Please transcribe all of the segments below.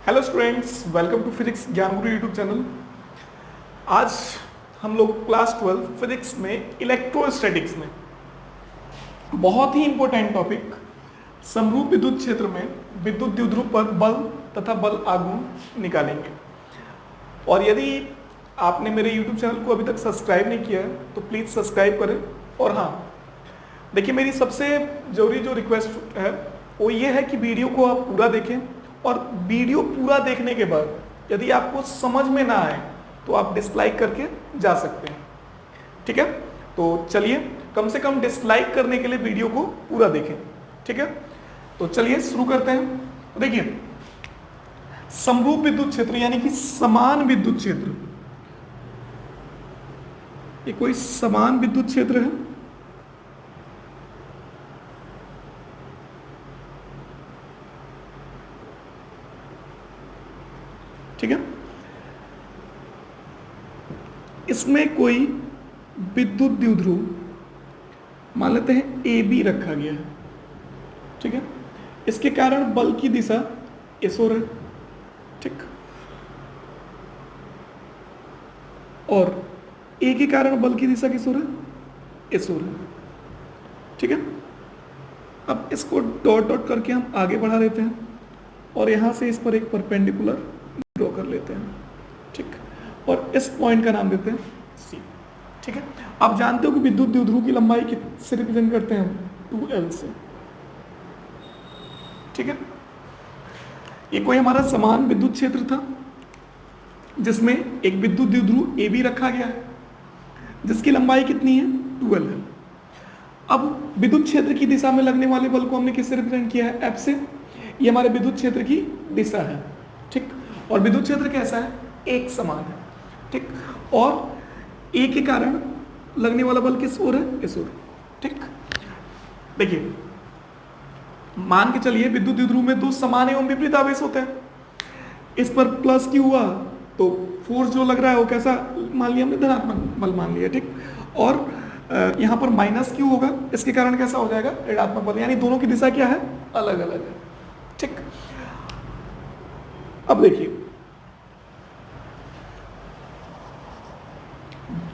Hello students, welcome to physics Gyan Guru YouTube channel. आज हम लोग क्लास 12 फिजिक्स में इलेक्ट्रोस्टैटिक्स में बहुत ही इंपॉर्टेंट टॉपिक समरूप विद्युत क्षेत्र में विद्युत द्विध्रुव पर बल तथा बल आघूर्ण निकालेंगे। और यदि आपने मेरे यूट्यूब चैनल को अभी तक सब्सक्राइब नहीं किया है तो प्लीज़ सब्सक्राइब करें। और हाँ, देखिए, मेरी सबसे ज़रूरी जो रिक्वेस्ट है वो ये है कि वीडियो को आप पूरा देखें, और वीडियो पूरा देखने के बाद यदि आपको समझ में ना आए तो आप डिसलाइक करके जा सकते हैं। ठीक है, तो चलिए, कम से कम डिसलाइक करने के लिए वीडियो को पूरा देखें। ठीक है, तो चलिए शुरू करते हैं। तो देखिए, समरूप विद्युत क्षेत्र यानी कि समान विद्युत क्षेत्र, ये कोई समान विद्युत क्षेत्र है। ठीक है, इसमें कोई विद्युत द्विध्रुव मान लेते हैं ए बी रखा गया है। ठीक है, इसके कारण बल की दिशा इस ओर है। ठीक, और ए के कारण बल की दिशा किस ओर है? इस ओर है। ठीक है, अब इसको डॉट डॉट करके हम आगे बढ़ा लेते हैं और यहां से इस पर एक परपेंडिकुलर ड्रॉ कर लेते हैं। ठीक, और इस पॉइंट का नाम देते हैं सी। ठीक है, आप जानते हो कि विद्युत द्विध्रुव की लंबाई किससे रिप्रेजेंट करते हैं हम? 2L से। ठीक है, ये कोई हमारा समान विद्युत क्षेत्र था जिसमें एक विद्युत द्विध्रुव ए बी रखा गया है जिसकी लंबाई कितनी है? 2L है। अब विद्युत क्षेत्र की दिशा में लगने वाले बल को हमने किससे रिप्रेजेंट किया है? F से। ये हमारे विद्युत क्षेत्र की दिशा है। ठीक, और विद्युत क्षेत्र कैसा है? एक समान है। ठीक, और ए के कारण लगने वाला बल किस ओर है? इस ओर। ठीक, देखिए, मान के चलिए विद्युत द्विध्रुव में दो समान एवं विपरीत आवेश होते हैं। इस पर प्लस क्यू हुआ तो फोर्स जो लग रहा है वो कैसा मान लिया हमने? धनात्मक बल मान लिया। ठीक, और यहां पर माइनस क्यू होगा, इसके कारण कैसा हो जाएगा? ऋणात्मक बल, यानी दोनों की दिशा क्या है? अलग अलग है। ठीक, अब देखिए,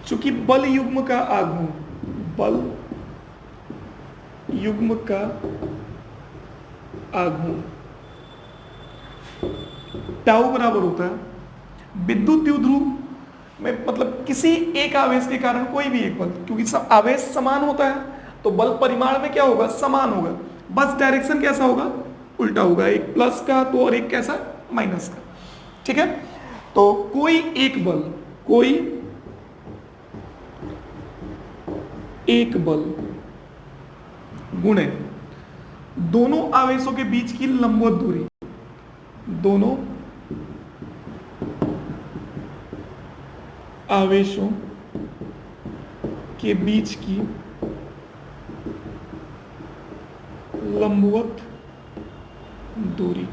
चूंकि बल युग्म का आघूर्ण, बल युग्म का आघूर्ण टाउ बराबर होता है विद्युत द्विध्रुव में, मतलब किसी एक आवेश के कारण कोई भी एक बल, क्योंकि सब आवेश समान होता है तो बल परिमाण में क्या होगा? समान होगा, बस डायरेक्शन कैसा होगा? उल्टा होगा, एक प्लस का तो और एक कैसा? माइनस का। ठीक है, तो कोई एक बल, कोई एक बल गुणे दोनों आवेशों के बीच की लंबवत दूरी, दोनों आवेशों के बीच की लंबवत दूरी।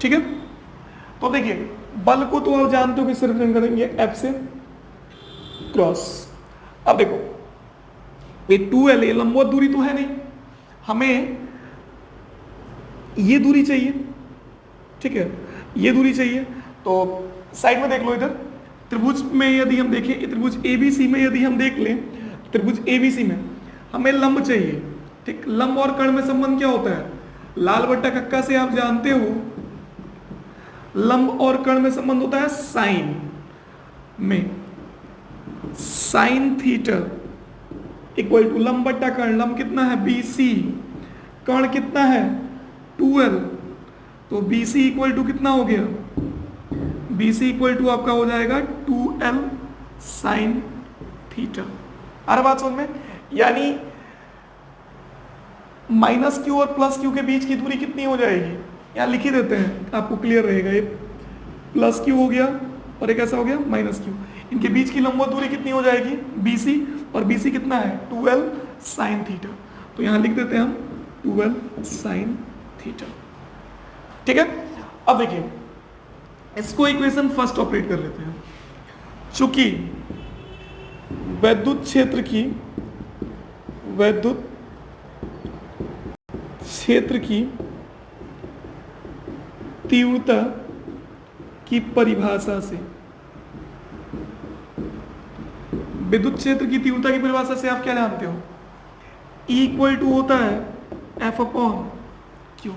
ठीक है, तो देखिए, बल को तो आप जानते हो किससे रिप्रेजेंट करेंगे? F से। क्रॉस, अब देखो, ये 2L, ये लंबवत दूरी तो है नहीं, हमें ये दूरी चाहिए। ठीक है, ये दूरी चाहिए, तो साइड में देख लो, इधर त्रिभुज में यदि हम देखें, त्रिभुज ABC में यदि हम देख लें, त्रिभुज ABC में हमें लंब चाहिए। ठीक, लंब और कर्ण में संबंध क्या होता है? लाल बट्टा कक्का से आप जानते हो, लंब और कर्ण में संबंध होता है साइन में। साइन थीटा इक्वल टू लंब बट्टा कर्ण। लंब कितना है? BC, कर्ण कितना है? 2L, तो BC इक्वल टू कितना हो गया? BC इक्वल टू आपका हो जाएगा 2L साइन थीटा। आ रहा बात समझ में? यानी माइनस क्यू और प्लस क्यू के बीच की दूरी कितनी हो जाएगी? यहां लिख ही देते हैं, आपको क्लियर रहेगा। ये प्लस क्यू हो गया और एक ऐसा हो गया माइनस क्यू, इनके बीच की लंबवत दूरी कितनी हो जाएगी? BC, और BC कितना है? 2L sine theta. तो यहां लिख देते हैं हम 2L साइन थीटा। ठीक है, अब देखिए, इसको इक्वेशन फर्स्ट ऑपरेट कर लेते हैं। चूंकि विद्युत क्षेत्र तीव्रता की परिभाषा से, विद्युत क्षेत्र की तीव्रता की परिभाषा से आप क्या जानते हो? E इक्वल टू होता है F अपॉन Q।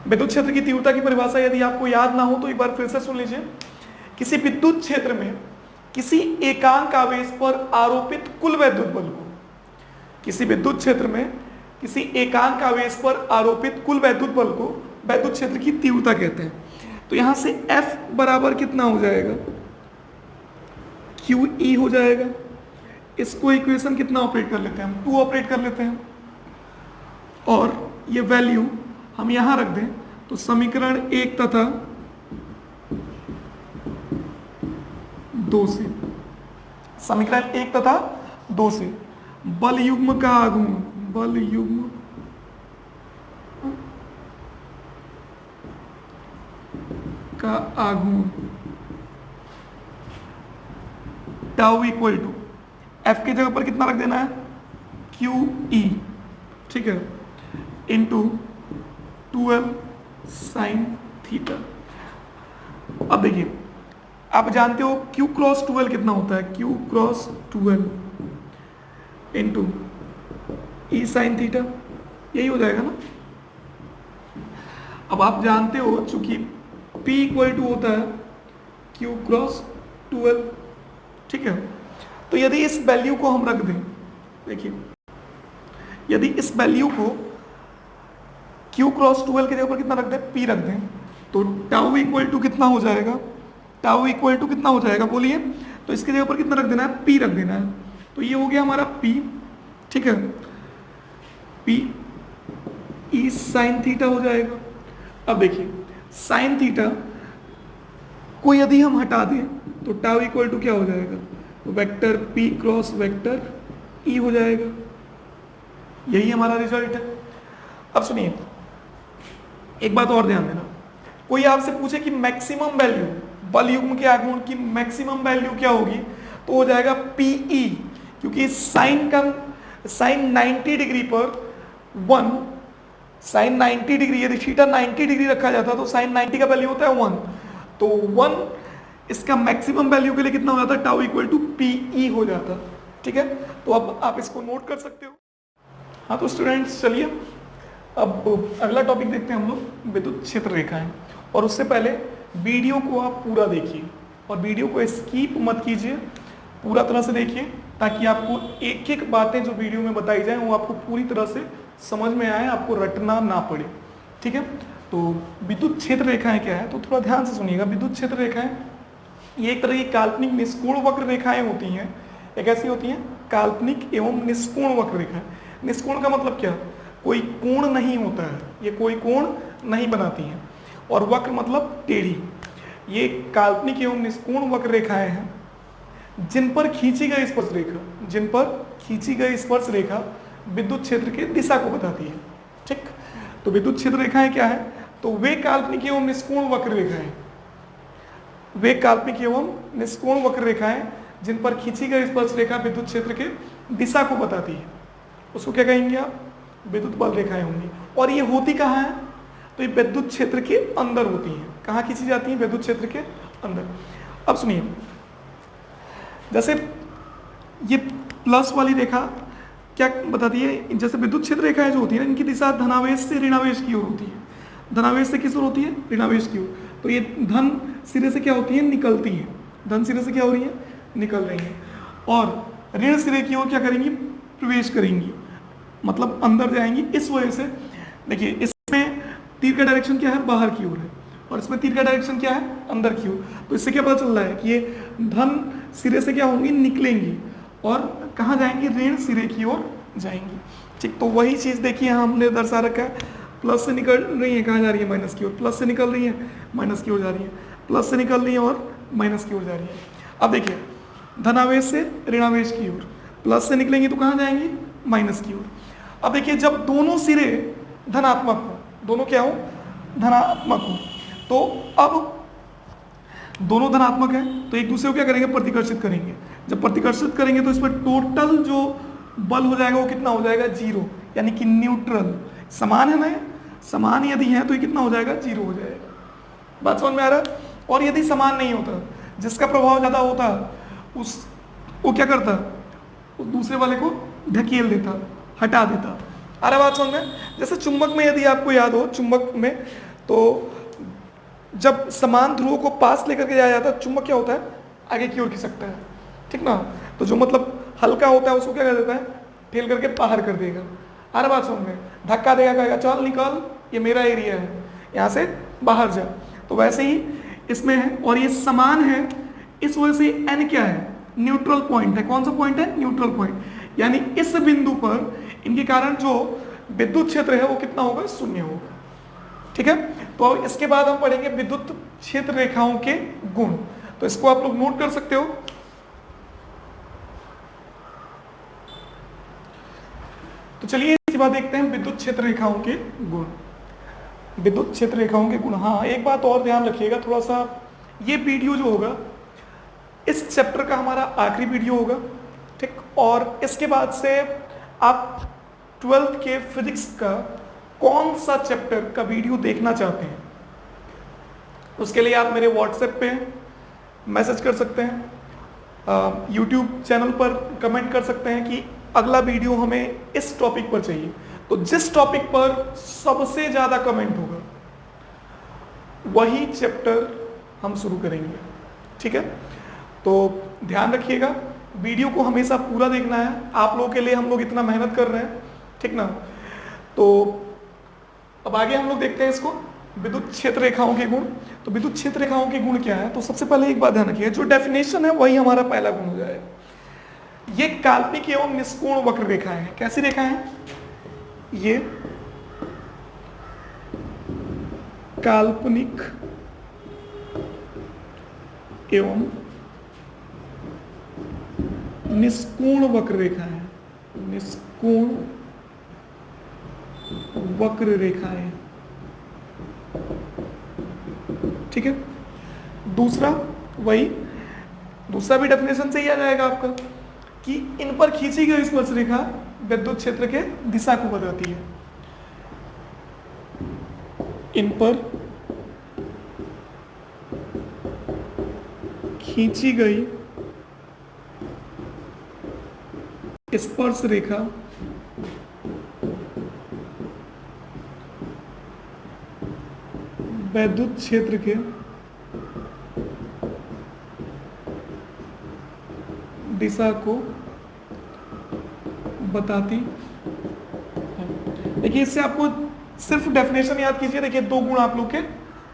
विद्युत क्षेत्र की तीव्रता की परिभाषा यदि आपको याद ना हो तो एक बार फिर से सुन लीजिए। किसी विद्युत क्षेत्र में किसी एकांक आवेश पर आरोपित कुल वैद्युत बल को, किसी विद्युत क्षेत्र में किसी एकांक आवेश पर आरोपित कुल वैद्युत बल को वैद्युत क्षेत्र की तीव्रता कहते हैं। तो यहां से F बराबर कितना हो जाएगा? QE हो जाएगा। इसको इक्वेशन कितना ऑपरेट कर लेते हैं हम? 2 ऑपरेट कर लेते हैं और ये वैल्यू हम यहां रख दें तो समीकरण 1 तथा 2 से, समीकरण 1 तथा 2 से बल युग्म का आघूर्ण, बल युग्म का आघूर्ण टाउ इक्वल टू एफ की जगह पर कितना रख देना है? QE, ठीक है, इंटू 12 साइन थीटा। अब देखिए, आप जानते हो Q क्रॉस 12 कितना होता है? Q cross 12 into E sine theta, यही हो जाएगा ना। अब आप जानते हो चूंकि P इक्वल टू होता है Q क्रॉस 12, ठीक है। तो यदि इस वैल्यू को हम रख दें, देखिए यदि इस वैल्यू को Q क्रॉस 12 की जगह पर कितना रख दें? P रख दें, तो टाउ इक्वल टू कितना हो जाएगा? टाउ इक्वल टू कितना हो जाएगा बोलिए? तो इसकी जगह पर कितना रख देना है? P रख देना है। तो ये हो गया हमारा P, ठीक है, P E साइन थीटा हो जाएगा। अब देखिए साइन थीटा को यदि हम हटा दें तो टाउ इक्वल टू क्या हो जाएगा? तो vector P cross vector E हो जाएगा। यही हमारा रिजल्ट है। अब सुनिए, एक बात और ध्यान देना, कोई आपसे पूछे कि मैक्सिमम वैल्यू बल युग्म के आघूर्ण की मैक्सिमम वैल्यू क्या होगी, तो हो जाएगा PE, क्योंकि साइन 90 डिग्री पर 1, साइन 90 डिग्री, यदि थीटा 90 डिग्री रखा जाता तो साइन 90 का वैल्यू होता है 1, तो 1 इसका मैक्सिमम वैल्यू के लिए कितना हो जाता? टाउ इक्वल टू PE हो जाता, ठीक है। तो अब आप इसको नोट कर सकते हो। हाँ तो स्टूडेंट्स चलिए अब अगला टॉपिक देखते हैं हम लोग, विद्युत क्षेत्र रेखाएं। और उससे पहले वीडियो को आप पूरा देखिए और वीडियो को स्किप मत कीजिए, पूरा तरह से देखिए ताकि आपको एक एक बातें जो वीडियो में बताई जाए वो आपको पूरी तरह से समझ में आए, आपको रटना ना पड़े, ठीक है। तो विद्युत क्षेत्र रेखाएं क्या है, तो थोड़ा ध्यान से सुनिएगा। विद्युत क्षेत्र रेखाएं ये एक तरह की काल्पनिक निष्कोण वक्र रेखाएं होती हैं। एक ऐसी होती हैं काल्पनिक एवं निष्कोण वक्र रेखाएं। निष्कोण का मतलब क्या? कोई कोण नहीं होता है, ये कोई कोण नहीं बनाती हैं। और वक्र मतलब टेढ़ी। ये काल्पनिक एवं निष्कोण वक्र रेखाएं हैं जिन पर खींची गई स्पर्श रेखा, जिन पर खींची गई स्पर्श रेखा विद्युत क्षेत्र की दिशा को बताती है, ठीक। तो विद्युत क्षेत्र रेखाएं क्या है? तो वे काल्पनिक एवं निष्कोण वक्र रेखाएं, वे काल्पनिक एवं निष्कोण वक्र रेखाएं जिन पर खींची गई स्पर्श रेखा विद्युत क्षेत्र के दिशा को बताती है, उसको क्या कहेंगे आप? विद्युत बल रेखाएं होंगी। और ये होती कहाँ है? तो ये विद्युत क्षेत्र के अंदर होती हैं। कहाँ खींची जाती हैं? विद्युत क्षेत्र के अंदर। अब सुनिए, जैसे ये प्लस वाली रेखा क्या बताती है? जैसे विद्युत क्षेत्र रेखाएं जो होती है इनकी दिशा धनावेश से ऋणावेश की ओर होती है। धनावेश से किस ओर होती है? ऋणावेश की ओर। तो ये धन सिरे से क्या होती है? निकलती है। धन सिरे से क्या हो रही है? निकल रही है। और ऋण सिरे की ओर क्या करेंगी? प्रवेश करेंगी, मतलब अंदर जाएंगी। इस वजह से देखिए इसमें तीर का डायरेक्शन क्या है? बाहर की ओर है, और इसमें तीर का डायरेक्शन क्या है? अंदर की ओर। तो इससे क्या पता चल रहा है कि ये धन सिरे से क्या होंगी? निकलेंगी और कहाँ जाएंगी? ऋण सिरे की ओर जाएंगी, ठीक। तो वही चीज़ देखिए हमने दर्शा रखा है। प्लस से निकल रही है, कहाँ जा रही है? माइनस की ओर। प्लस से निकल रही है, माइनस की ओर जा रही है। प्लस से निकल रही है और माइनस की ओर जा रही है। अब देखिए धनावेश से ऋणावेश की ओर, प्लस से निकलेंगे तो कहाँ जाएंगे? माइनस की ओर। अब देखिए जब दोनों सिरे धनात्मक हो, दोनों क्या हो? धनात्मक हो, तो अब दोनों धनात्मक है तो एक दूसरे को क्या करेंगे? प्रतिकर्षित करेंगे। जब प्रतिकर्षित करेंगे तो इस पर टोटल जो बल हो जाएगा वो कितना हो जाएगा? 0, यानी कि न्यूट्रल। समान है ना, समान यदि है तो ये कितना हो जाएगा? 0 हो जाएगा। बात समझ में आ रहा है? और यदि समान नहीं होता, जिसका प्रभाव ज्यादा होता उस वो क्या करता, उस दूसरे वाले को ढकेल देता, हटा देता। आ रहा बात समझ में? जैसे चुंबक में यदि आपको याद हो, चुंबक में तो जब समान ध्रुवों को पास लेकर के जाया जाता है, चुंबक क्या होता है, आगे की ओर खिसकता है, ठीक ना। तो जो मतलब हल्का होता है उसको क्या कर देता है, ठेल करके बाहर कर देगा। आ रहा बात समझ में? धक्का देगा, कहेगा चल निकल, ये मेरा एरिया है, यहाँ से बाहर जा। तो वैसे ही इसमें है, और ये समान है, इस वजह से एन क्या है, न्यूट्रल पॉइंट है। कौन सा पॉइंट है, न्यूट्रल पॉइंट। यानी इस बिंदु पर इनके कारण जो विद्युत क्षेत्र है वो कितना होगा, शून्य होगा, ठीक है। तो इसके बाद हम पढ़ेंगे विद्युत क्षेत्र रेखाओं के गुण। तो इसको आप लोग नोट कर सकते हो। तो चलिए इसके बाद देखते हैं विद्युत क्षेत्र रेखाओं के गुण। विद्युत क्षेत्र रेखाओं के गुण। हाँ, एक बात और ध्यान रखिएगा थोड़ा सा, ये वीडियो जो होगा इस चैप्टर का हमारा आखिरी वीडियो होगा, ठीक। और इसके बाद से आप 12th के फिजिक्स का कौन सा चैप्टर का वीडियो देखना चाहते हैं, उसके लिए आप मेरे व्हाट्सएप पे मैसेज कर सकते हैं, यूट्यूब चैनल पर कमेंट कर सकते हैं कि अगला वीडियो हमें इस टॉपिक पर चाहिए। तो जिस टॉपिक पर सबसे ज़्यादा कमेंट होगा वही चैप्टर हम शुरू करेंगे, ठीक है। तो ध्यान रखिएगा, वीडियो को हमेशा पूरा देखना है, आप लोगों के लिए हम लोग इतना मेहनत कर रहे हैं, ठीक ना। तो अब आगे हम लोग देखते हैं इसको, विद्युत क्षेत्र रेखाओं के गुण। तो विद्युत क्षेत्र रेखाओं के गुण क्या है, तो सबसे पहले एक बात ध्यान रखिए, जो डेफिनेशन है वही हमारा पहला गुण हो जाएगा। ये काल्पनिक एवं निष्कोण वक्र रेखाएं हैं। कैसी रेखाएं हैं ये, काल्पनिक एवं निष्कोण वक्र रेखाएं हैं, निष्कोण वक्र रेखाएं, ठीक है। दूसरा वही, दूसरा भी डेफिनेशन से ही आ जाएगा आपका कि इन पर खींची गई स्पर्श रेखा विद्युत क्षेत्र के दिशा को बताती है। इन पर खींची गई स्पर्श रेखा विद्युत क्षेत्र के दिशा को बताती है। देखिए इससे आपको सिर्फ डेफिनेशन याद कीजिए। देखिए दो गुण आप लोग के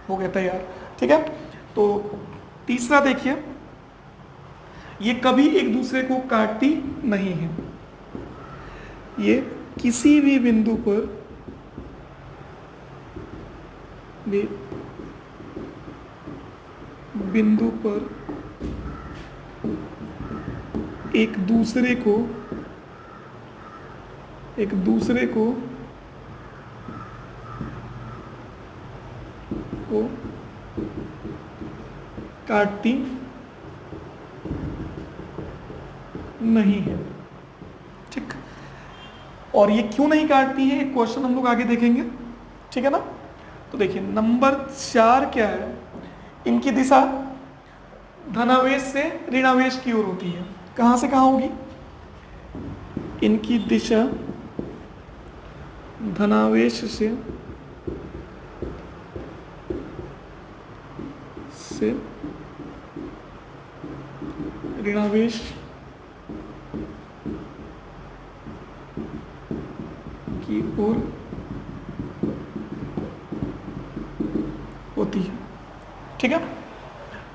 हो गए तैयार, ठीक है। तो तीसरा देखिए, ये कभी एक दूसरे को काटती नहीं है, ये किसी भी बिंदु पर एक दूसरे को काटती नहीं है, ठीक। और ये क्यों नहीं काटती है, एक क्वेश्चन हम लोग आगे देखेंगे, ठीक है ना। तो देखिए नंबर 4 क्या है, इनकी दिशा धनावेश से ऋणावेश की ओर होती है। कहां से कहां होगी, इनकी दिशा धनावेश से ऋणावेश की ओर होती है, ठीक है।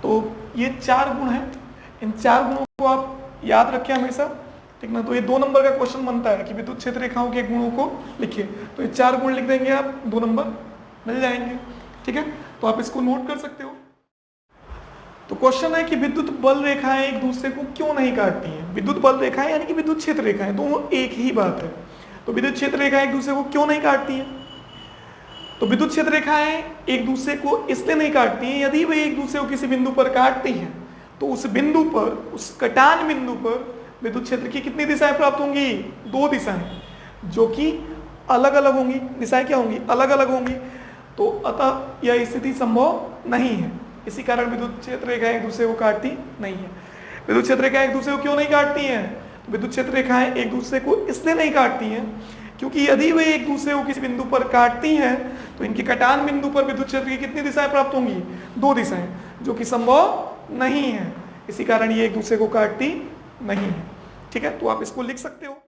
तो ये 4 गुण हैं, इन 4 गुणों को आप याद रखें हमेशा, ठीक ना। तो ये 2 नंबर का क्वेश्चन बनता है कि विद्युत क्षेत्र रेखाओं के गुणों को लिखिए। तो ये 4 गुण लिख देंगे आप, 2 नंबर मिल जाएंगे, ठीक है। तो आप इसको नोट कर सकते हो। तो क्वेश्चन है कि विद्युत बल रेखाएं एक दूसरे को क्यों नहीं काटती हैं। विद्युत बल रेखाएं यानी कि विद्युत क्षेत्र रेखाएं, दोनों एक ही बात है। तो विद्युत क्षेत्र रेखाएं एक दूसरे को क्यों नहीं काटती हैं, तो विद्युत क्षेत्र रेखाएं एक दूसरे को इसलिए नहीं काटती हैं, यदि वे एक दूसरे को किसी बिंदु पर काटती हैं तो उस बिंदु पर, उस कटान बिंदु पर विद्युत क्षेत्र की कितनी दिशाएं प्राप्त होंगी, 2 दिशाएं, जो कि अलग अलग होंगी। दिशाएं क्या होंगी, अलग अलग होंगी। तो अतः यह स्थिति संभव नहीं है। इसी कारण विद्युत क्षेत्र रेखाएं एक दूसरे को काटती नहीं है। विद्युत क्षेत्र रेखाएं एक दूसरे को क्यों नहीं काटती हैं? तो विद्युत क्षेत्र रेखाएं एक दूसरे को इसलिए नहीं काटती हैं क्योंकि यदि वे एक दूसरे को किसी बिंदु पर काटती हैं तो इनके कटान बिंदु पर विद्युत क्षेत्र की कितनी दिशाएं प्राप्त होंगी? 2 दिशाएं, जो कि संभव नहीं है। इसी कारण ये एक दूसरे को काटती नहीं है। ठीक है, तो आप इसको लिख सकते हो।